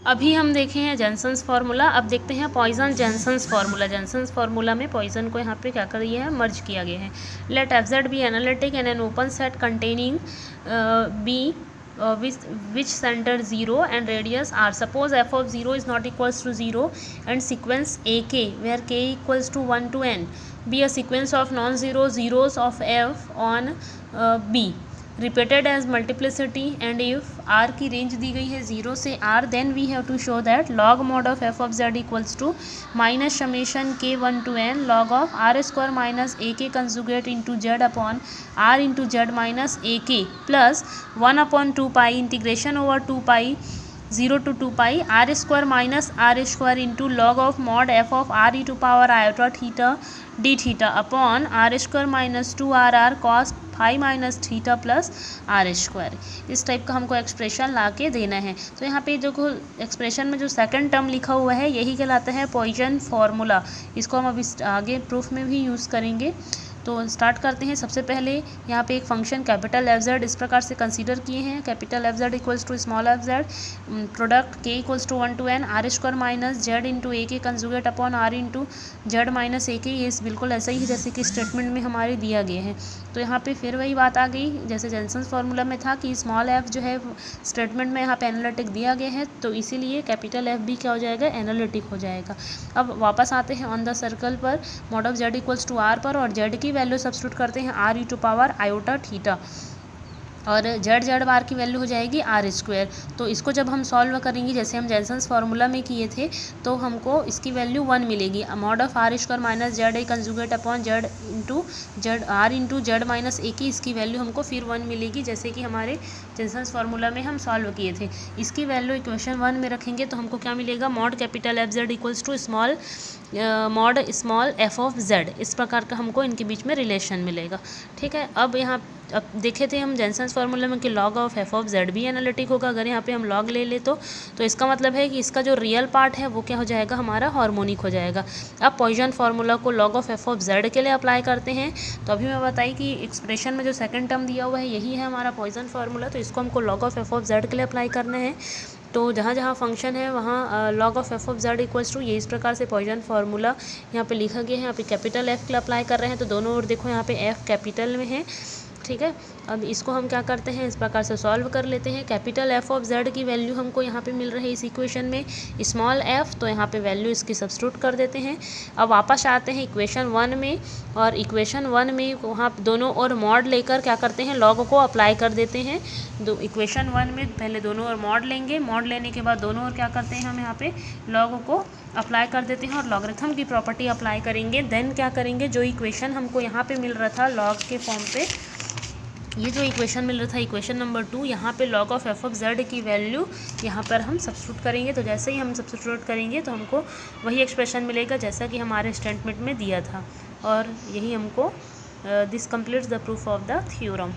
अभी हम देखे हैं जेनसन्स फार्मूला, अब देखते हैं Poisson Jensen's formula. Jensen's formula में पॉइसन को यहाँ पे क्या कर दिया है, मर्ज किया गया है। Let F Z B analytic and an open set containing B which center 0 and radius r. Suppose f of 0 is not equals to 0 and sequence ak where k equals to 1 to n be a sequence of non-zero zeros of f on b repeated as multiplicity, and if r की range दी गई है 0 से r, then we have to show that log mod of f of z equals to minus summation k 1 to n log of r square minus ak conjugate into z upon r into z minus ak plus 1 upon 2 pi integration over 2 pi 0 to 2 pi r square minus r square into log of mod f of r e to power iota theta d theta upon r square minus 2 r r cos phi minus theta plus R square. इस type का हमको expression ला के देना है। तो यहाँ पे जो एक्सप्रेशन में जो सेकंड टर्म लिखा हुआ है यही कहलाता है पॉइसन फार्मूला। इसको हम अभी आगे प्रूफ में भी यूज़ करेंगे। तो स्टार्ट करते हैं। सबसे पहले यहाँ पे एक फंक्शन कैपिटल एफ जेड इस प्रकार से कंसीडर किए हैं। Capital F Z equals to small F Z product K equals to 1 to n R square minus Z into A K conjugate upon R into Z minus A K. ये बिल्कुल ऐसा ही है जैसे कि स्टेटमेंट में हमारे दिया गया है। तो यहाँ पे फिर वही बात आ गई जैसे जेनसन्स फार्मूला में था कि स्मॉल एफ जो है स्टेटमेंट में यहाँ पे एनालिटिक दिया गया है, तो इसीलिए कैपिटल एफ भी क्या हो जाएगा, एनालिटिक हो जाएगा। अब वापस आते हैं ऑन द सर्कल पर, mod of Z equals to R पर, और जेड की वैल्यू सब्स्टिट्यूट करते हैं R e to power iota theta, और जेड जेड बार की वैल्यू हो जाएगी आर स्क्वायर। तो इसको जब हम सॉल्व करेंगे जैसे हम जेनसन्स फार्मूला में किए थे, तो हमको इसकी वैल्यू 1 मिलेगी। Mod of R square minus Z A conjugate upon Z into Z R into Z minus A की, इसकी वैल्यू हमको फिर 1 मिलेगी जैसे कि हमारे जेनसन्स फार्मूला में हम सॉल्व किए थे। इसकी वैल्यू इक्वेशन 1 में रखेंगे तो हमको क्या मिलेगा, mod capital F Z equals to small mod small F of Z. इस प्रकार का हमको इनके बीच में रिलेशन मिलेगा। ठीक है, अब यहाँ अब देखे थे हम जेनसन्स फार्मूला में कि log of F of Z भी एनालिटिक होगा। अगर यहाँ पे हम लॉग ले ले तो इसका मतलब है कि इसका जो रियल पार्ट है वो क्या हो जाएगा, हमारा हार्मोनिक हो जाएगा। अब पॉइसन फार्मूला को log of F of Z के लिए अप्लाई करते हैं। तो अभी मैं बताई कि एक्सप्रेशन में जो सेकंड टर्म दिया हुआ है यही है हमारा पॉइसन फार्मूला, तो इसको हमको log of F of Z के लिए अप्लाई करना है। तो जहाँ जहाँ फंक्शन है वहाँ log of F of Z equals to, ये इस प्रकार से पॉइसन फार्मूला यहाँ पे लिखा गया है। यहाँ पे कैपिटल एफ के लिए अप्लाई कर रहे हैं तो दोनों ओर देखो यहाँ पे एफ कैपिटल में है। ठीक है, अब इसको हम क्या करते हैं, इस प्रकार से सॉल्व कर लेते हैं। कैपिटल एफ ऑफ जेड की वैल्यू हमको यहाँ पे मिल रही है इस इक्वेशन में स्मॉल एफ, तो यहाँ पे वैल्यू इसकी सब्स्टिट्यूट कर देते हैं। अब वापस आते हैं इक्वेशन 1 में, और इक्वेशन 1 में वहाँ दोनों ओर मॉड लेकर क्या करते हैं, लॉग को अप्लाई कर देते हैं। इक्वेशन 1 में पहले दोनों ओर मॉड लेंगे, मॉड लेने के बाद दोनों ओर क्या करते हैं, हम यहाँ पे लॉग को अप्लाई कर देते हैं और लॉगरिथम की प्रॉपर्टी अप्लाई करेंगे। देन क्या करेंगे, जो इक्वेशन हमको यहाँ पे मिल रहा था लॉग के फॉर्म पे, ये जो इक्वेशन मिल रहा था इक्वेशन नंबर 2, यहाँ पे log of F of Z की वैल्यू यहाँ पर हम सब्स्टिट्यूट करेंगे। तो जैसे ही हम सब्स्टिट्यूट करेंगे तो हमको वही एक्सप्रेशन मिलेगा जैसा कि हमारे स्टेटमेंट में दिया था, और यही हमको this completes the proof of the theorem.